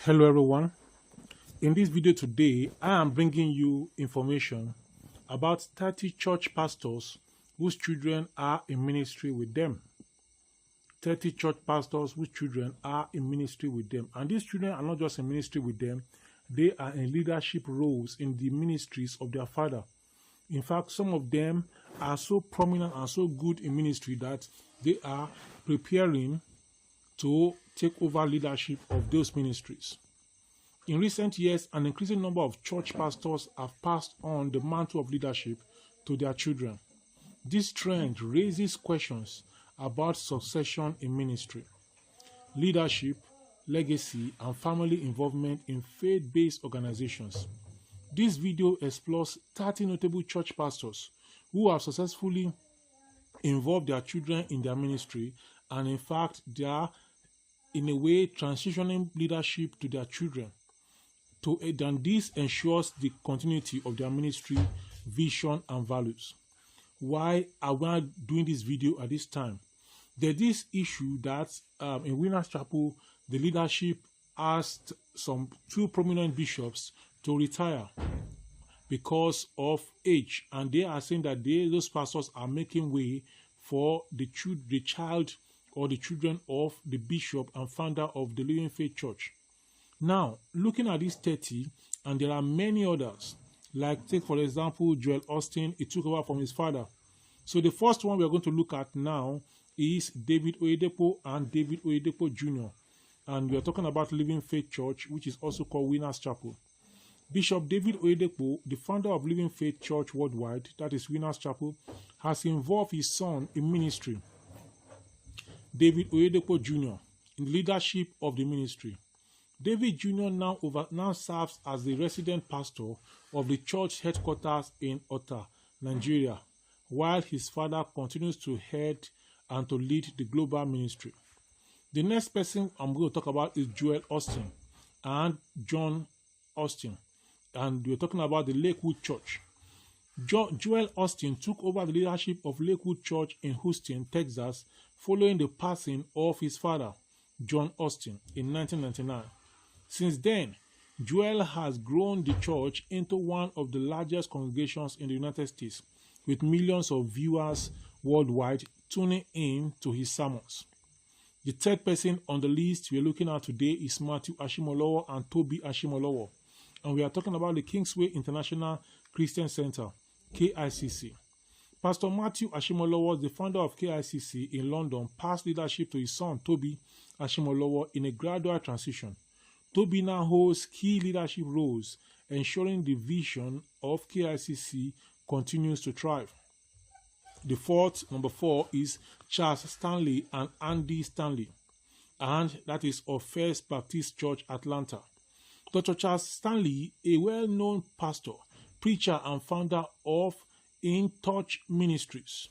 Hello everyone. In this video today, I am bringing you information about 30 church pastors whose children are in ministry with them. 30 church pastors whose children are in ministry with them. And these children are not just in ministry with them, they are in leadership roles in the ministries of their father. In fact, some of them are so prominent and so good in ministry that they are preparing to take over leadership of those ministries. In recent years, an increasing number of church pastors have passed on the mantle of leadership to their children. This trend raises questions about succession in ministry, leadership, legacy, and family involvement in faith-based organizations. This video explores 30 notable church pastors who have successfully involved their children in their ministry, and in fact, they are in a way transitioning leadership to their children. And this ensures the continuity of their ministry, vision, and values. Why are we doing this video at this time? There's this issue that in Winners Chapel, the leadership asked two prominent bishops to retire because of age, and they are saying that those pastors are making way for the child or the children of the bishop and founder of the Living Faith Church. Now, looking at these 30, and there are many others, like take for example Joel Austin. He took over from his father. So the first one we are going to look at now is David Oyedepo and David Oyedepo Jr. And we are talking about Living Faith Church, which is also called Winners Chapel. Bishop David Oyedepo, the founder of Living Faith Church Worldwide, that is Winners Chapel, has involved his son in ministry, David Oyedepo Jr., in the leadership of the ministry. David Jr. now serves as the resident pastor of the church headquarters in Ota, Nigeria, while his father continues to head and to lead the global ministry. The next person I'm going to talk about is Joel Austin and John Austin, and we're talking about the Lakewood Church. Joel Austin took over the leadership of Lakewood Church in Houston, Texas, following the passing of his father, John Austin, in 1999. Since then, Joel has grown the church into one of the largest congregations in the United States, with millions of viewers worldwide tuning in to his sermons. The third person on the list we're looking at today is Matthew Ashimolowo and Toby Ashimolowo, and we are talking about the Kingsway International Christian Center, KICC. Pastor Matthew Ashimolowo, the founder of KICC in London, passed leadership to his son Toby Ashimolowo in a gradual transition. Toby now holds key leadership roles, ensuring the vision of KICC continues to thrive. Number four, is Charles Stanley and Andy Stanley, and that is of First Baptist Church, Atlanta. Dr. Charles Stanley, a well-known pastor, preacher, and founder of In Touch Ministries,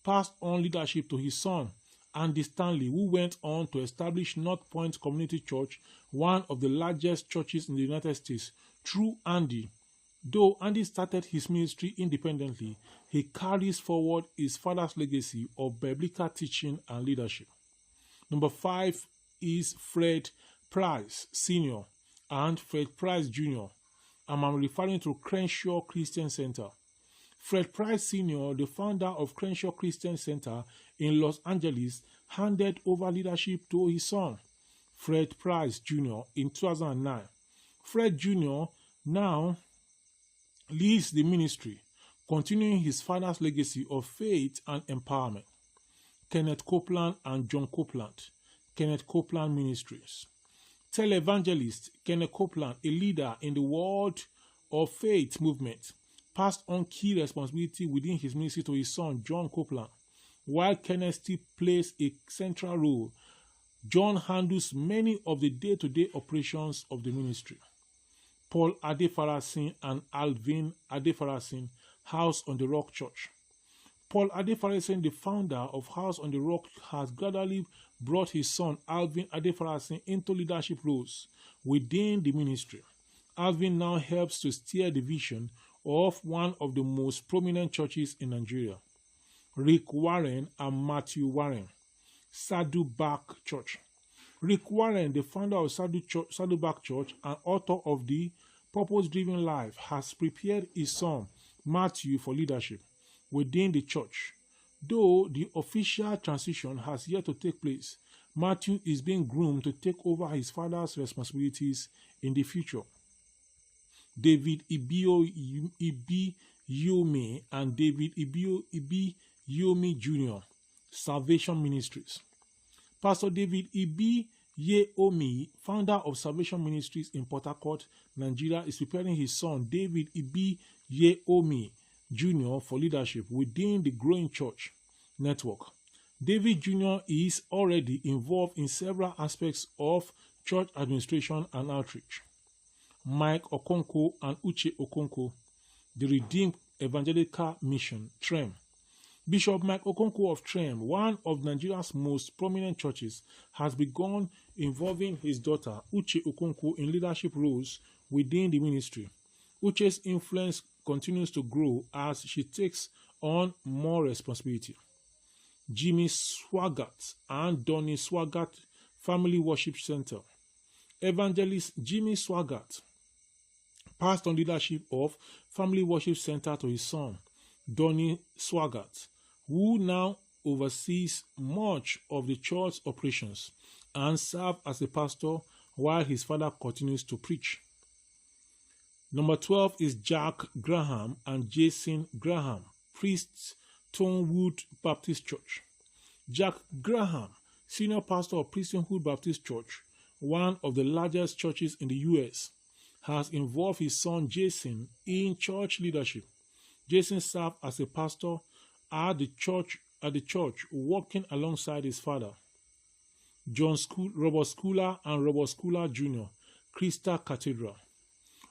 passed on leadership to his son, Andy Stanley, who went on to establish North Point Community Church, one of the largest churches in the United States. Through Andy, though Andy started his ministry independently, he carries forward his father's legacy of biblical teaching and leadership. Number five is Fred Price Sr. and Fred Price Jr. and I'm referring to Crenshaw Christian Center. Fred Price Sr., the founder of Crenshaw Christian Center in Los Angeles, handed over leadership to his son, Fred Price Jr., in 2009. Fred Jr. now leads the ministry, continuing his father's legacy of faith and empowerment. Kenneth Copeland and John Copeland, Kenneth Copeland Ministries. Televangelist Kenneth Copeland, a leader in the world of faith movement, passed on key responsibility within his ministry to his son, John Copeland. While Kenneth still plays a central role, John handles many of the day-to-day operations of the ministry. Paul Adefarasin and Alvin Adefarasin, House on the Rock Church. Paul Adefarasin, the founder of House on the Rock, has gradually brought his son, Alvin Adefarasin, into leadership roles within the ministry. Alvin now helps to steer the vision of one of the most prominent churches in Nigeria. Rick Warren and Matthew Warren, Saddleback Church. Rick Warren, the founder of Saddleback Church and author of The Purpose-Driven Life, has prepared his son, Matthew, for leadership within the church. Though the official transition has yet to take place, Matthew is being groomed to take over his father's responsibilities in the future. David Ibiyome and David Ibiyome Jr., Salvation Ministries. Pastor David Ibiyome, founder of Salvation Ministries in Port Harcourt, Nigeria, is preparing his son, David Ibiyome Jr., for leadership within the growing church network. David Jr. is already involved in several aspects of church administration and outreach. Mike Okonkwo and Uche Okonkwo, the Redeemed Evangelical Mission, TREM. Bishop Mike Okonkwo of TREM, one of Nigeria's most prominent churches, has begun involving his daughter, Uche Okonkwo, in leadership roles within the ministry. Uche's influence continues to grow as she takes on more responsibility. Jimmy Swaggart and Donnie Swaggart Family Worship Center. Evangelist Jimmy Swaggart passed on leadership of Family Worship Center to his son, Donnie Swaggart, who now oversees much of the church operations and serves as a pastor while his father continues to preach. Number 12 is Jack Graham and Jason Graham, priests, Tonewood Baptist Church. Jack Graham, senior pastor of Priesthood Baptist Church, one of the largest churches in the U.S., has involved his son Jason in church leadership. Jason served as a pastor at the church, working alongside his father, Robert Schooler and Robert Schooler Jr., Crystal Cathedral.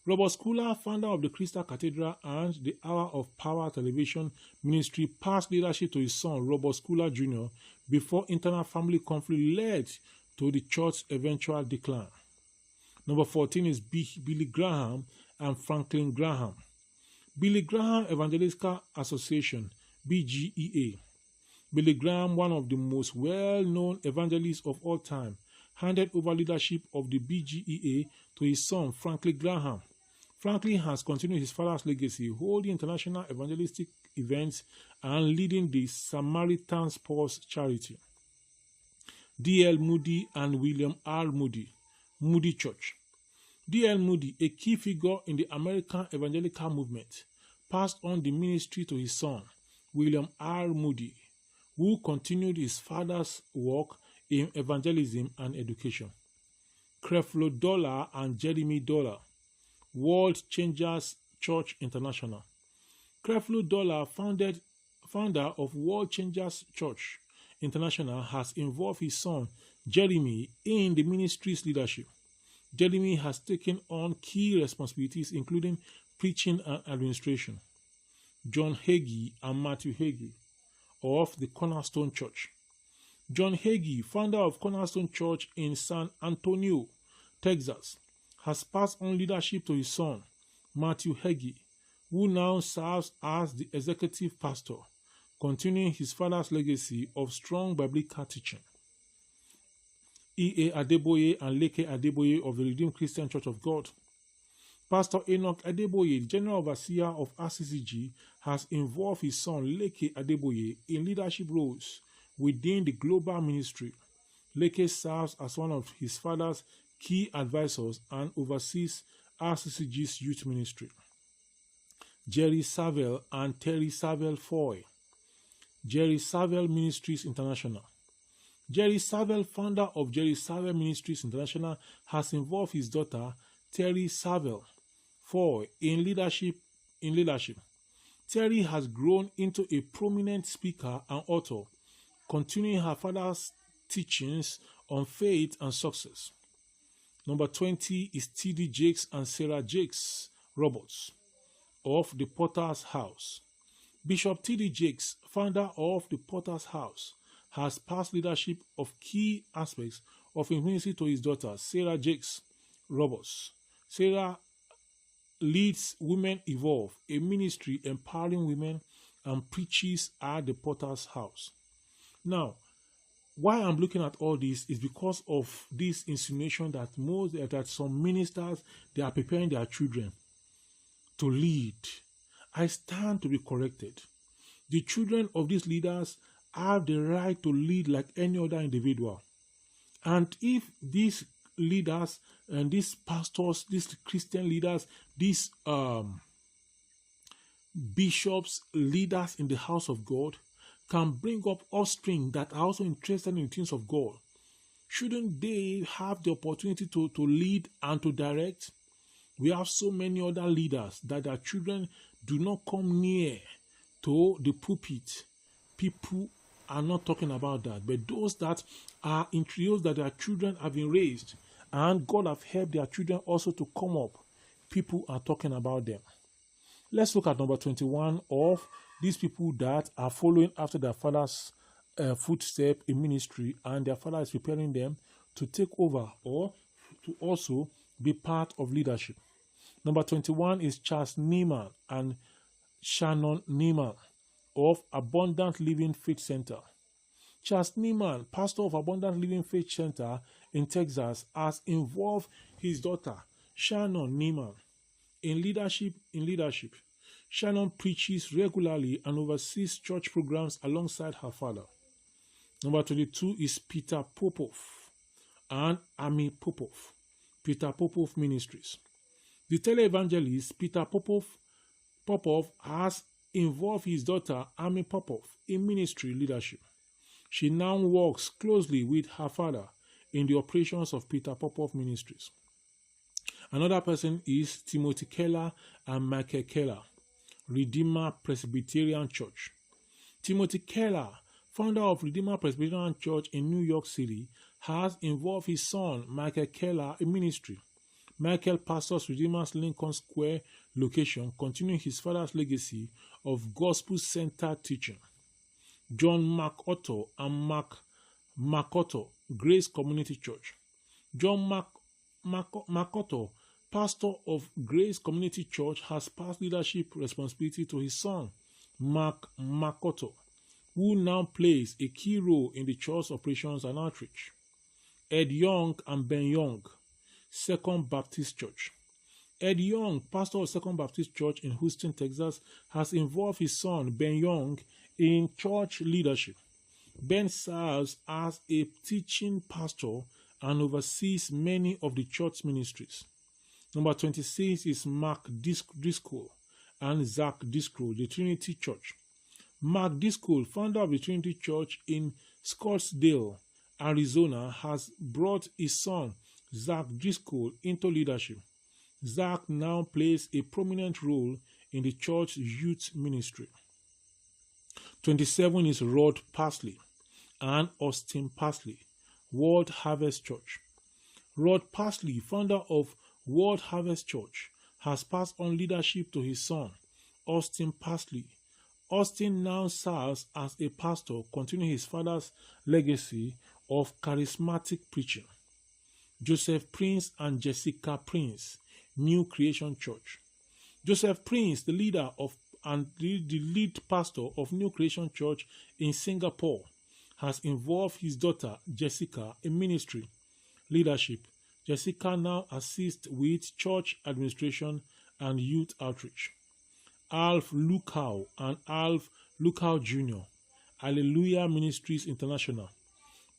Robert Schooler, founder of the Crystal Cathedral and the Hour of Power television ministry, passed leadership to his son, Robert Schooler Jr., before internal family conflict led to the church's eventual decline. Number 14 is Billy Graham and Franklin Graham. Billy Graham Evangelical Association, BGEA. Billy Graham, one of the most well-known evangelists of all time, handed over leadership of the BGEA to his son, Franklin Graham. Franklin has continued his father's legacy, holding international evangelistic events and leading the Samaritan Purse charity. D.L. Moody and William R. Moody, Moody Church. D.L. Moody, a key figure in the American evangelical movement, passed on the ministry to his son, William R. Moody, who continued his father's work in evangelism and education. Creflo Dollar and Jeremy Dollar, World Changers Church International. Creflo Dollar, founder of World Changers Church International, has involved his son Jeremy in the ministry's leadership. Jeremy has taken on key responsibilities including preaching and administration. John Hagee and Matthew Hagee of the Cornerstone Church. John Hagee, founder of Cornerstone Church in San Antonio, Texas, has passed on leadership to his son, Matthew Hagee, who now serves as the executive pastor, continuing his father's legacy of strong biblical teaching. E.A. Adeboye and Leke Adeboye of the Redeemed Christian Church of God. Pastor Enoch Adeboye, the General Overseer of RCCG, has involved his son Leke Adeboye in leadership roles within the global ministry. Leke serves as one of his father's key advisors and oversees RCCG's youth ministry. Jerry Savelle and Terry Savelle Foy. Jerry Savelle Ministries International. Jerry Savelle, founder of Jerry Savelle Ministries International, has involved his daughter Terry Savelle Foy in leadership. Terry has grown into a prominent speaker and author, continuing her father's teachings on faith and success. Number 20 is T.D. Jakes and Sarah Jakes Roberts of the Potter's House. Bishop T.D. Jakes, founder of the Potter's House, has passed leadership of key aspects of his ministry to his daughter, Sarah Jakes Roberts. Sarah leads Women Evolve, a ministry empowering women, and preaches at the Potter's House. Now, why I'm looking at all this is because of this insinuation that some ministers, they are preparing their children to lead. I stand to be corrected. The children of these leaders have the right to lead like any other individual. And if these leaders and these pastors, these Christian leaders, these bishops, leaders in the house of God can bring up offspring that are also interested in things of God, shouldn't they have the opportunity to lead and to direct? We have so many other leaders that their children do not come near to the pulpit. People are not talking about that, but those that are introduced, that their children have been raised and God have helped their children also to come up, people are talking about them. Let's look at number 21 of these people that are following after their father's footstep in ministry, and their father is preparing them to take over or to also be part of leadership. Number 21 is Charles Neiman and Shannon Neiman of Abundant Living Faith Center. Charles Neiman, pastor of Abundant Living Faith Center in Texas, has involved his daughter Shannon Neiman in leadership. Shannon preaches regularly and oversees church programs alongside her father. Number 22 is Peter Popov and Amy Popov. Peter Popov Ministries. The televangelist Peter Popov has involved his daughter Amy Popov in ministry leadership. She now works closely with her father in the operations of Peter Popov Ministries. Another person is Timothy Keller and Michael Keller, Redeemer Presbyterian Church. Timothy Keller, founder of Redeemer Presbyterian Church in New York City, has involved his son Michael Keller in ministry. Michael pastors Redeemer's Lincoln Square location, continuing his father's legacy of gospel-centered teaching. John MacArthur and Mark MacArthur, Grace Community Church. John MacArthur, pastor of Grace Community Church, has passed leadership responsibility to his son, Mark MacArthur, who now plays a key role in the church operations and outreach. Ed Young and Ben Young, Second Baptist Church. Ed Young, pastor of Second Baptist Church in Houston, Texas, has involved his son, Ben Young, in church leadership. Ben serves as a teaching pastor and oversees many of the church ministries. Number 26 is Mark Driscoll and Zach Driscoll, the Trinity Church. Mark Driscoll, founder of the Trinity Church in Scottsdale, Arizona, has brought his son, Zach Driscoll, into leadership. Zach now plays a prominent role in the church youth ministry. 27 is Rod Parsley and Austin Parsley, World Harvest Church. Rod Parsley, founder of World Harvest Church, has passed on leadership to his son, Austin Parsley. Austin now serves as a pastor, continuing his father's legacy of charismatic preaching. Joseph Prince and Jessica Prince, New Creation Church. Joseph Prince, the leader of and the lead pastor of New Creation Church in Singapore, has involved his daughter Jessica in ministry leadership. Jessica now assists with church administration and youth outreach. Alf Lukow and Alf Lukow Jr., Alleluia Ministries International.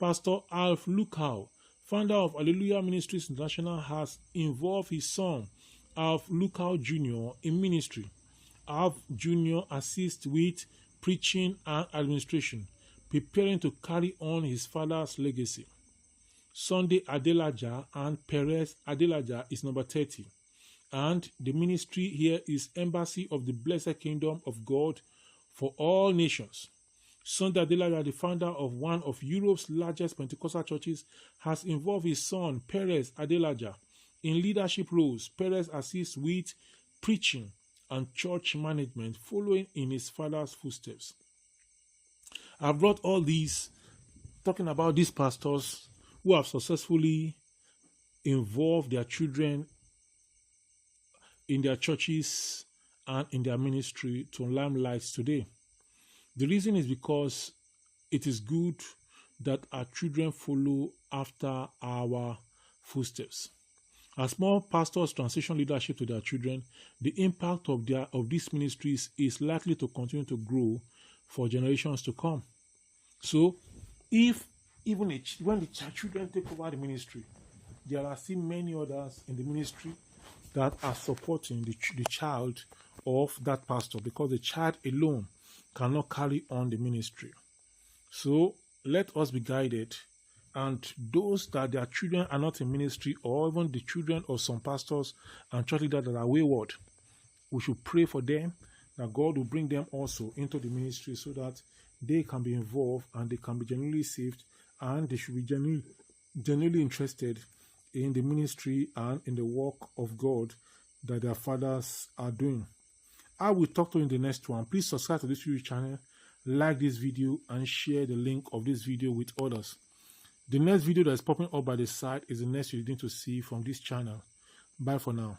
Pastor Alf Lukow, founder of Alleluia Ministries International, has involved his son, Alf Lukow Jr., in ministry. Alf Jr. assists with preaching and administration, preparing to carry on his father's legacy. Sunday Adelaja and Perez Adelaja is number 30. And the ministry here is Embassy of the Blessed Kingdom of God for All Nations. Sunday Adelaja, the founder of one of Europe's largest Pentecostal churches, has involved his son, Perez Adelaja, in leadership roles. Perez assists with preaching and church management, following in his father's footsteps. I've brought all these, talking about these pastors who have successfully involved their children in their churches and in their ministry to limelight today. The reason is because it is good that our children follow after our footsteps. As more pastors transition leadership to their children, the impact of these ministries is likely to continue to grow for generations to come. So, if even when the children take over the ministry, there are still many others in the ministry that are supporting the child of that pastor, because the child alone cannot carry on the ministry. So let us be guided, and those that their children are not in ministry, or even the children of some pastors and church leaders that are wayward, we should pray for them that God will bring them also into the ministry so that they can be involved and they can be genuinely saved, and they should be genuinely interested in the ministry and in the work of God that their fathers are doing. I will talk to you in the next one. Please subscribe to this YouTube channel, like this video, and share the link of this video with others. The next video that is popping up by the side is the next you need to see from this channel. Bye for now.